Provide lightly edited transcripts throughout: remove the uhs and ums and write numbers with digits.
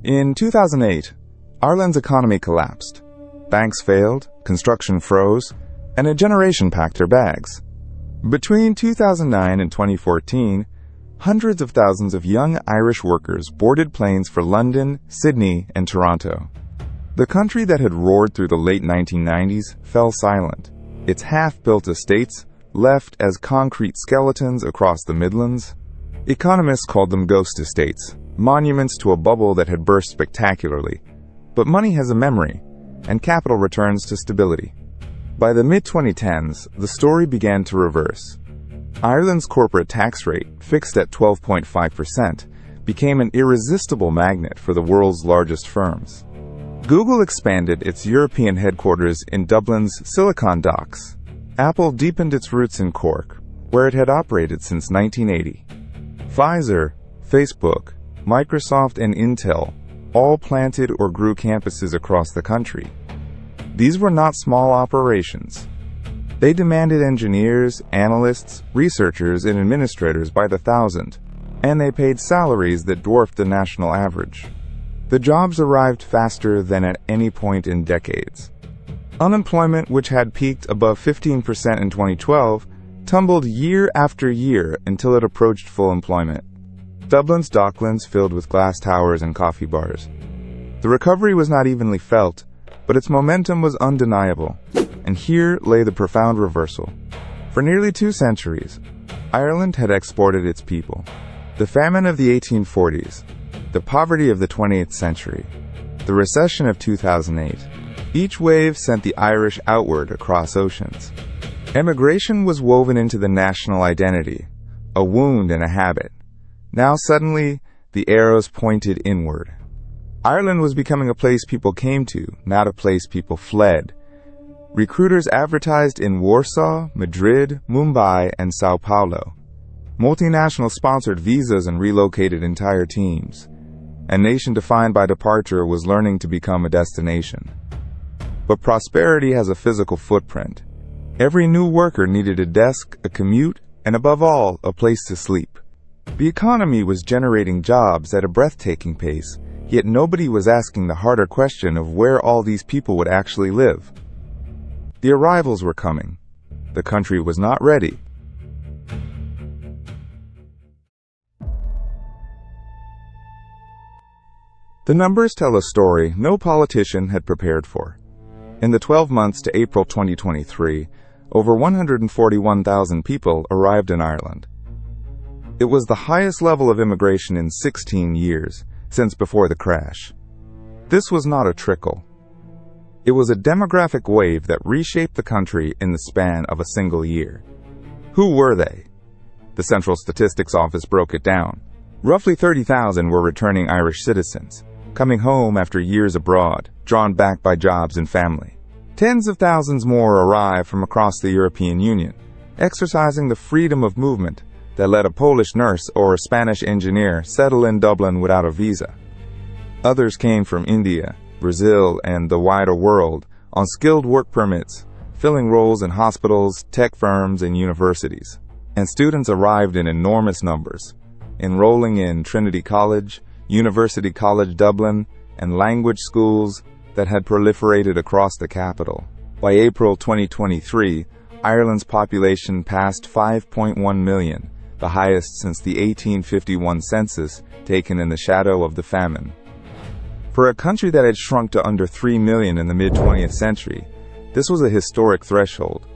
In 2008, Ireland's economy collapsed. Banks failed, construction froze, and a generation packed their bags. Between 2009 and 2014, hundreds of thousands of young Irish workers boarded planes for London, Sydney, and Toronto. The country that had roared through the late 1990s fell silent. Its half-built estates left as concrete skeletons across the Midlands. Economists called them ghost estates, monuments to a bubble that had burst spectacularly. But money has a memory, and capital returns to stability. By the mid-2010s, the story began to reverse. Ireland's corporate tax rate, fixed at 12.5%, became an irresistible magnet for the world's largest firms. Google expanded its European headquarters in Dublin's Silicon Docks. Apple deepened its roots in Cork, where it had operated since 1980. Pfizer, Facebook, Microsoft, and Intel all planted or grew campuses across the country. These were not small operations. They demanded engineers, analysts, researchers, and administrators by the thousand, and they paid salaries that dwarfed the national average. The jobs arrived faster than at any point in decades. Unemployment, which had peaked above 15% in 2012, tumbled year after year until it approached full employment. Dublin's docklands filled with glass towers and coffee bars. The recovery was not evenly felt, but its momentum was undeniable. And here lay the profound reversal. For nearly 2 centuries, Ireland had exported its people. The famine of the 1840s, the poverty of the 20th century, the recession of 2008, each wave sent the Irish outward across oceans. Emigration was woven into the national identity, a wound and a habit. Now suddenly, the arrows pointed inward. Ireland was becoming a place people came to, not a place people fled. Recruiters advertised in Warsaw, Madrid, Mumbai, and Sao Paulo. Multinationals sponsored visas and relocated entire teams. A nation defined by departure was learning to become a destination. But prosperity has a physical footprint. Every new worker needed a desk, a commute, and above all, a place to sleep. The economy was generating jobs at a breathtaking pace, yet nobody was asking the harder question of where all these people would actually live. The arrivals were coming. The country was not ready. The numbers tell a story no politician had prepared for. In the 12 months to April 2023, over 141,000 people arrived in Ireland. It was the highest level of immigration in 16 years, since before the crash. This was not a trickle. It was a demographic wave that reshaped the country in the span of a single year. Who were they? The Central Statistics Office broke it down. Roughly 30,000 were returning Irish citizens, coming home after years abroad, drawn back by jobs and family. Tens of thousands more arrived from across the European Union, exercising the freedom of movement that let a Polish nurse or a Spanish engineer settle in Dublin without a visa. Others came from India, Brazil, and the wider world on skilled work permits, filling roles in hospitals, tech firms, and universities. And students arrived in enormous numbers, enrolling in Trinity College, University College Dublin, and language schools that had proliferated across the capital. By April 2023, Ireland's population passed 5.1 million, the highest since the 1851 census taken in the shadow of the famine. For a country that had shrunk to under 3 million in the mid-20th century, this was a historic threshold.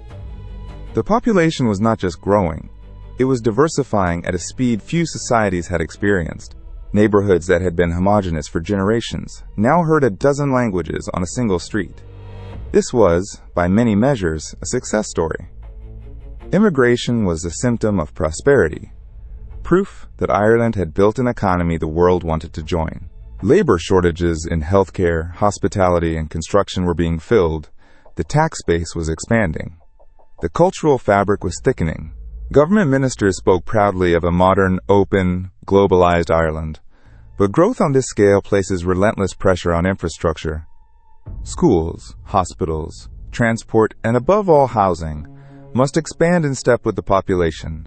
The population was not just growing, it was diversifying at a speed few societies had experienced. Neighborhoods that had been homogeneous for generations now heard a dozen languages on a single street. This was, by many measures, a success story. Immigration was a symptom of prosperity, proof that Ireland had built an economy the world wanted to join. Labor shortages in healthcare, hospitality, and construction were being filled. The tax base was expanding. The cultural fabric was thickening. Government ministers spoke proudly of a modern, open, globalized Ireland. But growth on this scale places relentless pressure on infrastructure. Schools, hospitals, transport, and above all housing must expand in step with the population.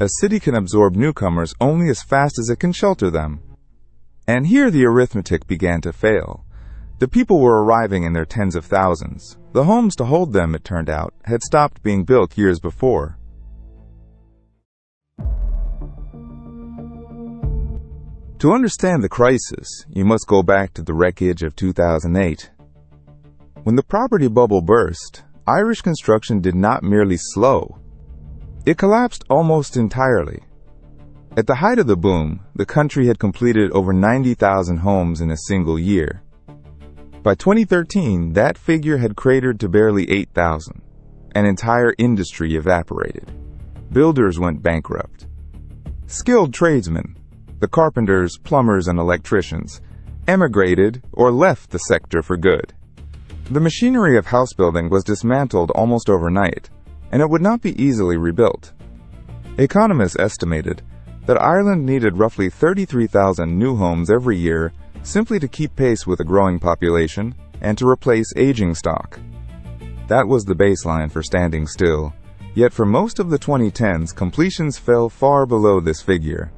A city can absorb newcomers only as fast as it can shelter them. And here the arithmetic began to fail. The people were arriving in their tens of thousands. The homes to hold them, it turned out, had stopped being built years before. To understand the crisis, you must go back to the wreckage of 2008. When the property bubble burst, Irish construction did not merely slow. It collapsed almost entirely. At the height of the boom, the country had completed over 90,000 homes in a single year. By 2013, that figure had cratered to barely 8,000. An entire industry evaporated. Builders went bankrupt. Skilled tradesmen, the carpenters, plumbers, and electricians, emigrated or left the sector for good. The machinery of house building was dismantled almost overnight, and it would not be easily rebuilt. Economists estimated that Ireland needed roughly 33,000 new homes every year simply to keep pace with a growing population and to replace aging stock. That was the baseline for standing still, yet for most of the 2010s, completions fell far below this figure.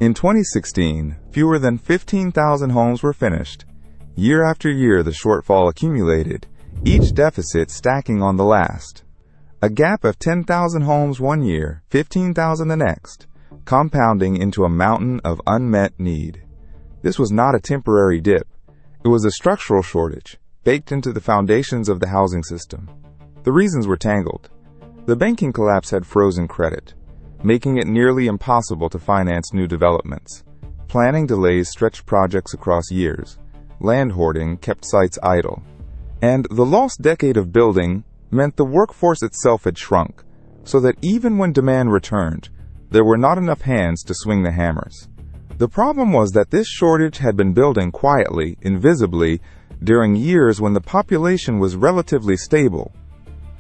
In 2016, fewer than 15,000 homes were finished. Year after year, the shortfall accumulated, each deficit stacking on the last. A gap of 10,000 homes one year, 15,000 the next, compounding into a mountain of unmet need. This was not a temporary dip. It was a structural shortage, baked into the foundations of the housing system. The reasons were tangled. The banking collapse had frozen credit, making it nearly impossible to finance new developments. Planning delays stretched projects across years. Land hoarding kept sites idle. And the lost decade of building meant the workforce itself had shrunk, so that even when demand returned, there were not enough hands to swing the hammers. The problem was that this shortage had been building quietly, invisibly, during years when the population was relatively stable.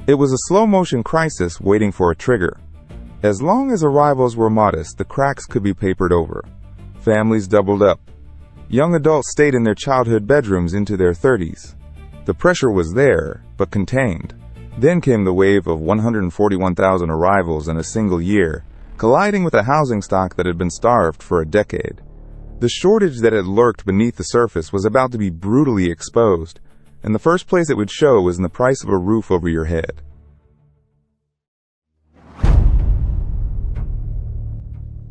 It was a slow-motion crisis waiting for a trigger. As long as arrivals were modest, the cracks could be papered over. Families doubled up. Young adults stayed in their childhood bedrooms into their 30s. The pressure was there, but contained. Then came the wave of 141,000 arrivals in a single year, colliding with a housing stock that had been starved for a decade. The shortage that had lurked beneath the surface was about to be brutally exposed, and the first place it would show was in the price of a roof over your head.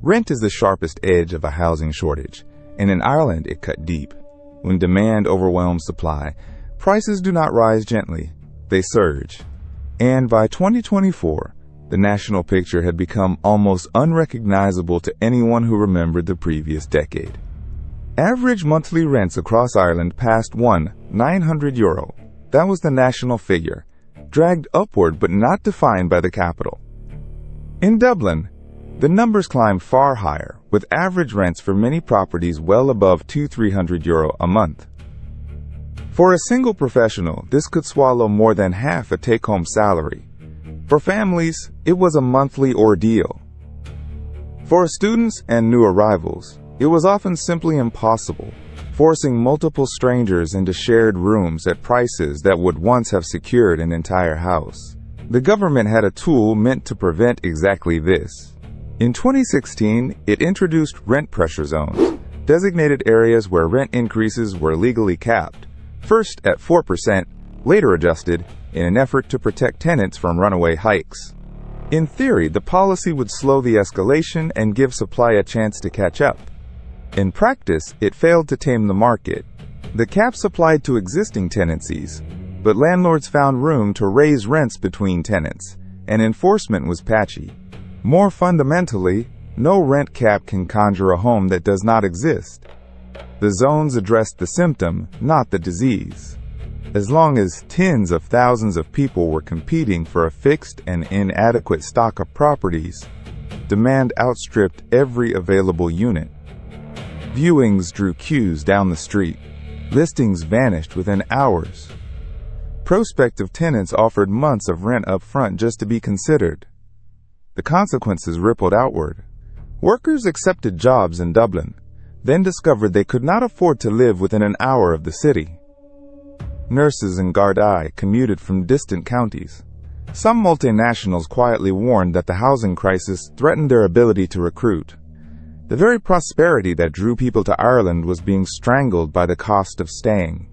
Rent is the sharpest edge of a housing shortage, and in Ireland it cut deep. When demand overwhelms supply, prices do not rise gently, they surge. And by 2024, the national picture had become almost unrecognizable to anyone who remembered the previous decade. Average monthly rents across Ireland passed €900. That was the national figure, dragged upward but not defined by the capital. In Dublin, the numbers climbed far higher, with average rents for many properties well above €200-300 a month. For a single professional, this could swallow more than half a take-home salary. For families, it was a monthly ordeal. For students and new arrivals, it was often simply impossible, forcing multiple strangers into shared rooms at prices that would once have secured an entire house. The government had a tool meant to prevent exactly this. In 2016, it introduced rent pressure zones, designated areas where rent increases were legally capped, first at 4%, later adjusted, in an effort to protect tenants from runaway hikes. In theory, the policy would slow the escalation and give supply a chance to catch up. In practice, it failed to tame the market. The caps applied to existing tenancies, but landlords found room to raise rents between tenants, and enforcement was patchy. More fundamentally, no rent cap can conjure a home that does not exist. The zones addressed the symptom, not the disease. As long as tens of thousands of people were competing for a fixed and inadequate stock of properties, demand outstripped every available unit. Viewings drew queues down the street. Listings vanished within hours. Prospective tenants offered months of rent up front just to be considered. The consequences rippled outward. Workers accepted jobs in Dublin, then discovered they could not afford to live within an hour of the city. Nurses and Gardaí commuted from distant counties. Some multinationals quietly warned that the housing crisis threatened their ability to recruit. The very prosperity that drew people to Ireland was being strangled by the cost of staying.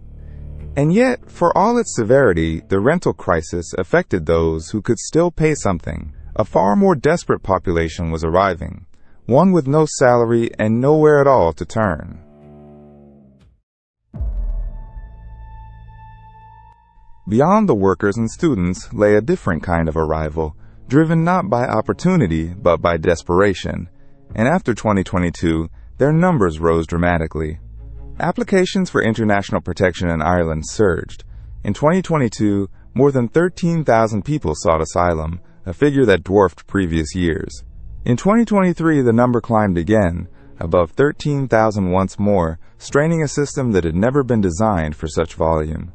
And yet, for all its severity, the rental crisis affected those who could still pay something. A far more desperate population was arriving, one with no salary and nowhere at all to turn. Beyond the workers and students lay a different kind of arrival, driven not by opportunity but by desperation. And after 2022, their numbers rose dramatically. Applications for international protection in Ireland surged. In 2022, more than 13,000 people sought asylum, a figure that dwarfed previous years. In 2023, the number climbed again, above 13,000 once more, straining a system that had never been designed for such volume.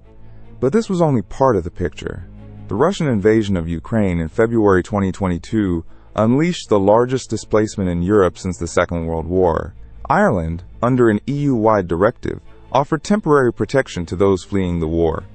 But this was only part of the picture. The Russian invasion of Ukraine in February 2022 unleashed the largest displacement in Europe since the Second World War. Ireland, under an EU-wide directive, offered temporary protection to those fleeing the war.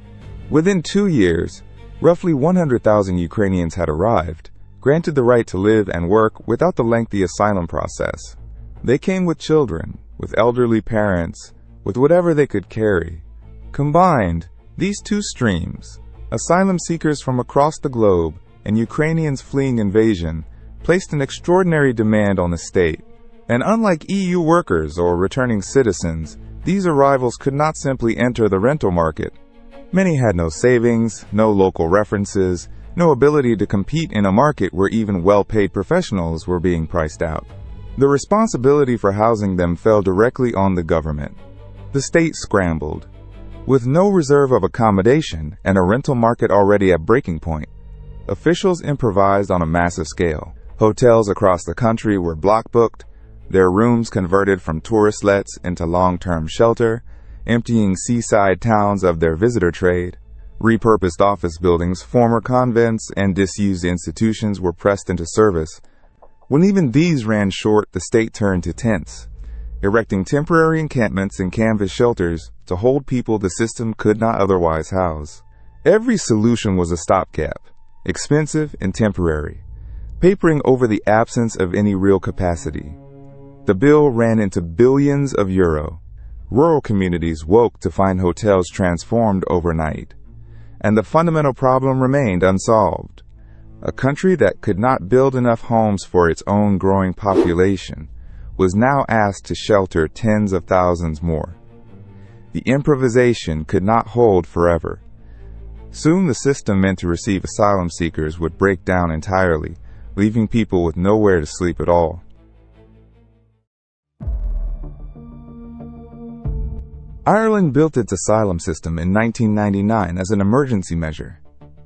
Within 2 years, roughly 100,000 Ukrainians had arrived, granted the right to live and work without the lengthy asylum process. They came with children, with elderly parents, with whatever they could carry. Combined, these two streams, asylum seekers from across the globe and Ukrainians fleeing invasion, placed an extraordinary demand on the state. And unlike EU workers or returning citizens, these arrivals could not simply enter the rental market. Many had no savings, no local references, no ability to compete in a market where even well-paid professionals were being priced out. The responsibility for housing them fell directly on the government. The state scrambled. With no reserve of accommodation and a rental market already at breaking point, officials improvised on a massive scale. Hotels across the country were block-booked, their rooms converted from tourist lets into long-term shelter, emptying seaside towns of their visitor trade. Repurposed office buildings, former convents, and disused institutions were pressed into service. When even these ran short, the state turned to tents, erecting temporary encampments and canvas shelters to hold people the system could not otherwise house. Every solution was a stopgap, expensive and temporary, papering over the absence of any real capacity. The bill ran into billions of euro. Rural communities woke to find hotels transformed overnight. And the fundamental problem remained unsolved. A country that could not build enough homes for its own growing population was now asked to shelter tens of thousands more. The improvisation could not hold forever. Soon the system meant to receive asylum seekers would break down entirely, leaving people with nowhere to sleep at all. Ireland built its asylum system in 1999 as an emergency measure.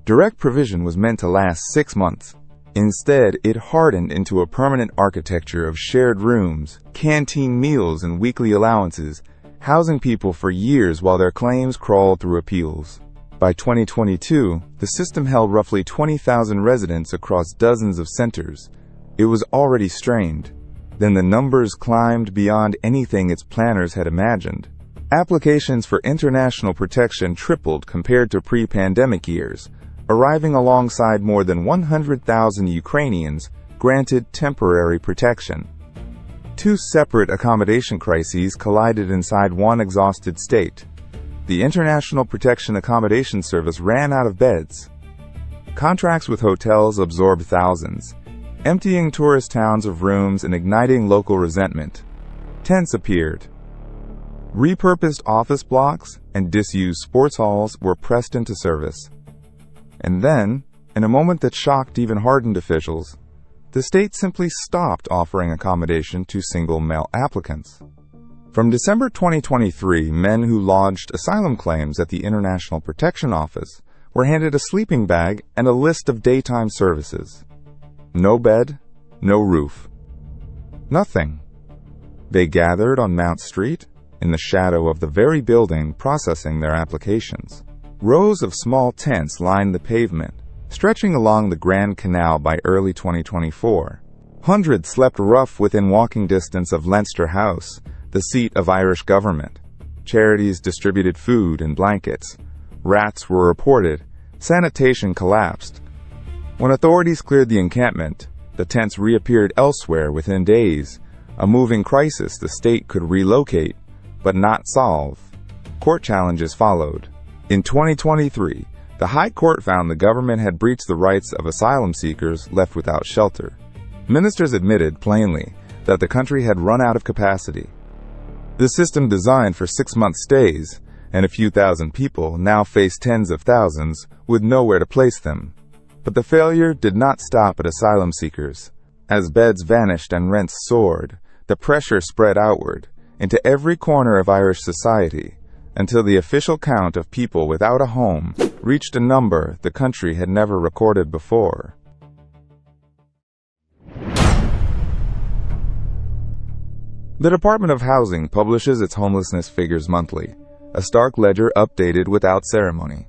Direct provision was meant to last 6 months. Instead, it hardened into a permanent architecture of shared rooms, canteen meals, and weekly allowances, housing people for years while their claims crawled through appeals. By 2022, the system held roughly 20,000 residents across dozens of centers. It was already strained. Then the numbers climbed beyond anything its planners had imagined. Applications for international protection tripled compared to pre-pandemic years, arriving alongside more than 100,000 Ukrainians granted temporary protection. Two separate accommodation crises collided inside one exhausted state. The International Protection Accommodation Service ran out of beds. Contracts with hotels absorbed thousands, emptying tourist towns of rooms and igniting local resentment. Tents appeared. Repurposed office blocks and disused sports halls were pressed into service. And then, in a moment that shocked even hardened officials, the state simply stopped offering accommodation to single male applicants. From December 2023, men who lodged asylum claims at the International Protection Office were handed a sleeping bag and a list of daytime services. No bed, no roof. Nothing. They gathered on Mount Street, in the shadow of the very building processing their applications. Rows of small tents lined the pavement, stretching along the Grand Canal by early 2024. Hundreds slept rough within walking distance of Leinster House, the seat of Irish government. Charities distributed food and blankets. Rats were reported. Sanitation collapsed. When authorities cleared the encampment, the tents reappeared elsewhere within days, a moving crisis the state could relocate, but not solve. Court challenges followed. In 2023, the High Court found the government had breached the rights of asylum seekers left without shelter. Ministers admitted plainly that the country had run out of capacity. The system designed for 6-month stays, and a few thousand people now face tens of thousands with nowhere to place them. But the failure did not stop at asylum seekers. As beds vanished and rents soared, the pressure spread outward into every corner of Irish society, until the official count of people without a home reached a number the country had never recorded before. The Department of Housing publishes its homelessness figures monthly, a stark ledger updated without ceremony.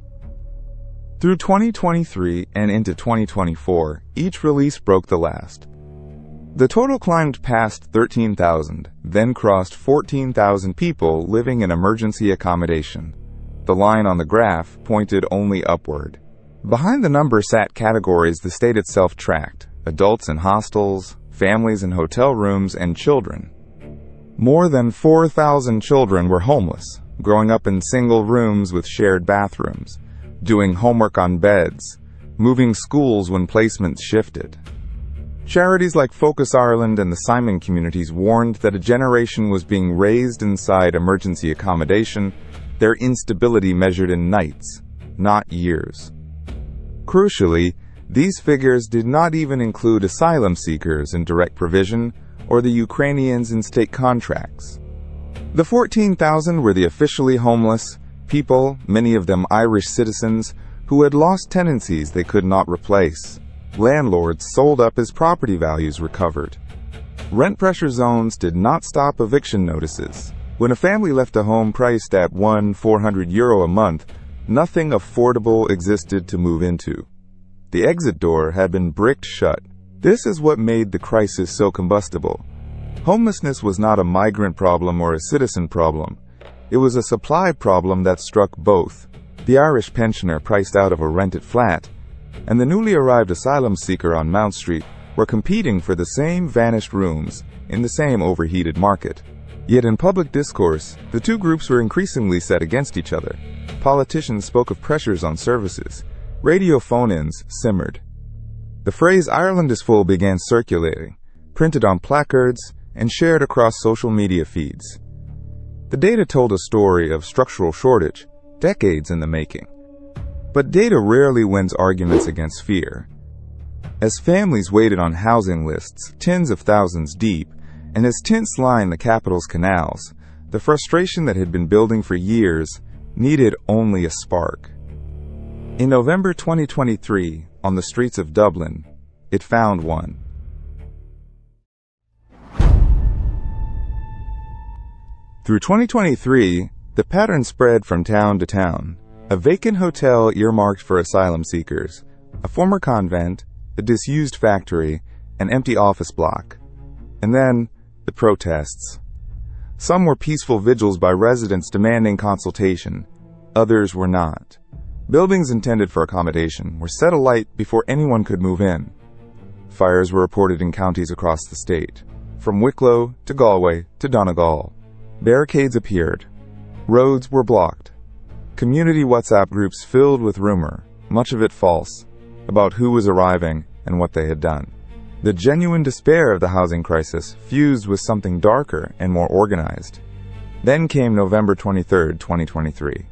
Through 2023 and into 2024, each release broke the last. The total climbed past 13,000, then crossed 14,000 people living in emergency accommodation. The line on the graph pointed only upward. Behind the number sat categories the state itself tracked: adults in hostels, families in hotel rooms, and children. More than 4,000 children were homeless, growing up in single rooms with shared bathrooms, doing homework on beds, moving schools when placements shifted. Charities like Focus Ireland and the Simon communities warned that a generation was being raised inside emergency accommodation, their instability measured in nights, not years. Crucially, these figures did not even include asylum seekers in direct provision or the Ukrainians in state contracts. The 14,000 were the officially homeless, people, many of them Irish citizens, who had lost tenancies they could not replace. Landlords sold up as property values recovered. Rent pressure zones did not stop eviction notices. When a family left a home priced at €400 a month, nothing affordable existed to move into. The exit door had been bricked shut. This is what made the crisis so combustible. Homelessness was not a migrant problem or a citizen problem. It was a supply problem that struck both. The Irish pensioner priced out of a rented flat, and the newly arrived asylum seeker on Mount Street were competing for the same vanished rooms in the same overheated market. Yet in public discourse, the two groups were increasingly set against each other. Politicians spoke of pressures on services. Radio phone-ins simmered. The phrase "Ireland is full" began circulating, printed on placards, and shared across social media feeds. The data told a story of structural shortage, decades in the making. But data rarely wins arguments against fear. As families waited on housing lists, tens of thousands deep, and as tents lined the capital's canals, the frustration that had been building for years needed only a spark. In November 2023, on the streets of Dublin, it found one. Through 2023, the pattern spread from town to town. A vacant hotel earmarked for asylum seekers, a former convent, a disused factory, an empty office block. And then, the protests. Some were peaceful vigils by residents demanding consultation. Others were not. Buildings intended for accommodation were set alight before anyone could move in. Fires were reported in counties across the state, from Wicklow to Galway to Donegal. Barricades appeared. Roads were blocked. Community WhatsApp groups filled with rumor, much of it false, about who was arriving and what they had done. The genuine despair of the housing crisis fused with something darker and more organized. Then came November 23, 2023.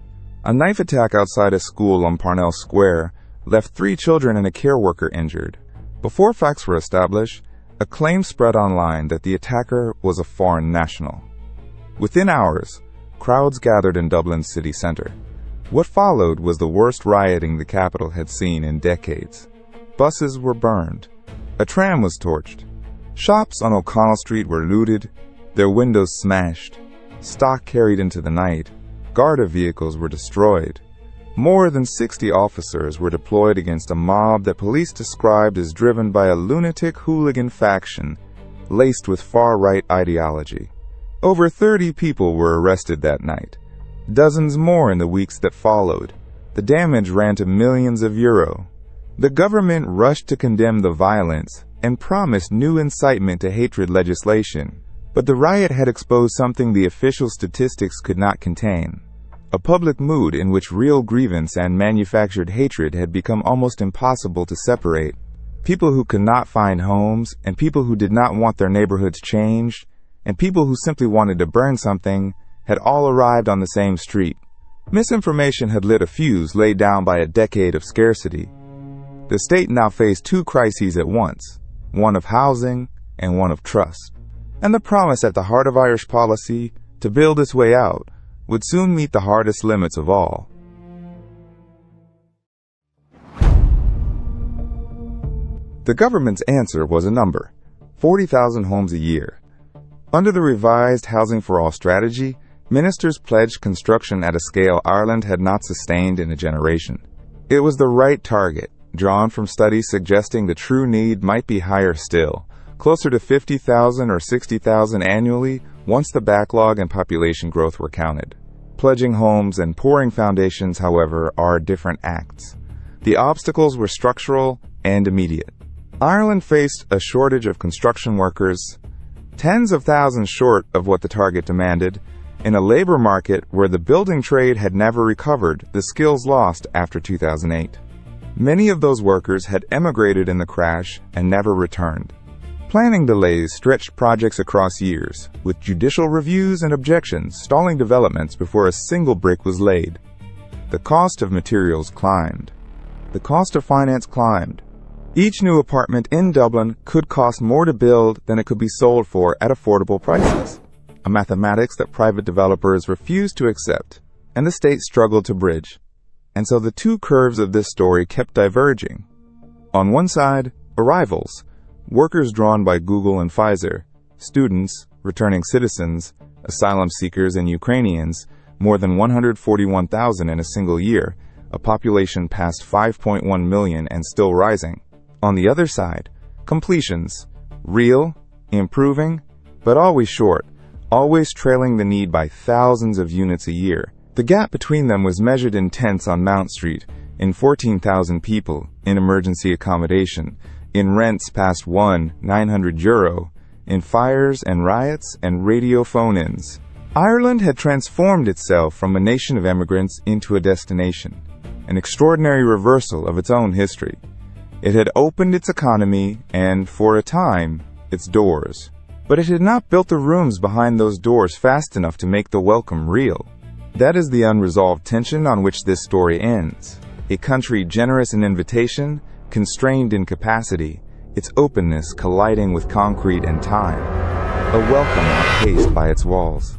A knife attack outside a school on Parnell Square left 3 children and a care worker injured. Before facts were established, a claim spread online that the attacker was a foreign national. Within hours, crowds gathered in Dublin's city centre. What followed was the worst rioting the capital had seen in decades. Buses were burned. A tram was torched. Shops on O'Connell Street were looted, their windows smashed, stock carried into the night, Garda vehicles were destroyed. More than 60 officers were deployed against a mob that police described as driven by a lunatic hooligan faction laced with far-right ideology. Over 30 people were arrested that night. Dozens more in the weeks that followed. The damage ran to millions of euro. The government rushed to condemn the violence and promised new incitement to hatred legislation, But the riot had exposed something the official statistics could not contain. A public mood in which real grievance and manufactured hatred had become almost impossible to separate. People who could not find homes, and people who did not want their neighborhoods changed, and people who simply wanted to burn something, had all arrived on the same street. Misinformation had lit a fuse laid down by a decade of scarcity. The state now faced two crises at once, one of housing and one of trust. And the promise at the heart of Irish policy, to build its way out, would soon meet the hardest limits of all. The government's answer was a number: 40,000 homes a year. Under the revised Housing for All strategy, ministers pledged construction at a scale Ireland had not sustained in a generation. It was the right target, drawn from studies suggesting the true need might be higher still, closer to 50,000 or 60,000 annually once the backlog and population growth were counted. Pledging homes and pouring foundations, however, are different acts. The obstacles were structural and immediate. Ireland faced a shortage of construction workers, tens of thousands short of what the target demanded, in a labor market where the building trade had never recovered the skills lost after 2008. Many of those workers had emigrated in the crash and never returned. Planning delays stretched projects across years, with judicial reviews and objections stalling developments before a single brick was laid. The cost of materials climbed. The cost of finance climbed. Each new apartment in Dublin could cost more to build than it could be sold for at affordable prices, a mathematics that private developers refused to accept, and the state struggled to bridge. And so the two curves of this story kept diverging. On one side, arrivals, workers drawn by Google and Pfizer, students, returning citizens, asylum seekers and Ukrainians, more than 141,000 in a single year, a population past 5.1 million and still rising. On the other side, completions, real, improving, but always short, always trailing the need by thousands of units a year. The gap between them was measured in tents on Mount Street, in 14,000 people, in emergency accommodation, in rents past €900, in fires and riots and radio phone-ins. Ireland had transformed itself from a nation of immigrants into a destination, an extraordinary reversal of its own history. It had opened its economy and, for a time, its doors. But it had not built the rooms behind those doors fast enough to make the welcome real. That is the unresolved tension on which this story ends. A country generous in invitation, constrained in capacity, its openness colliding with concrete and time. A welcome outpaced by its walls.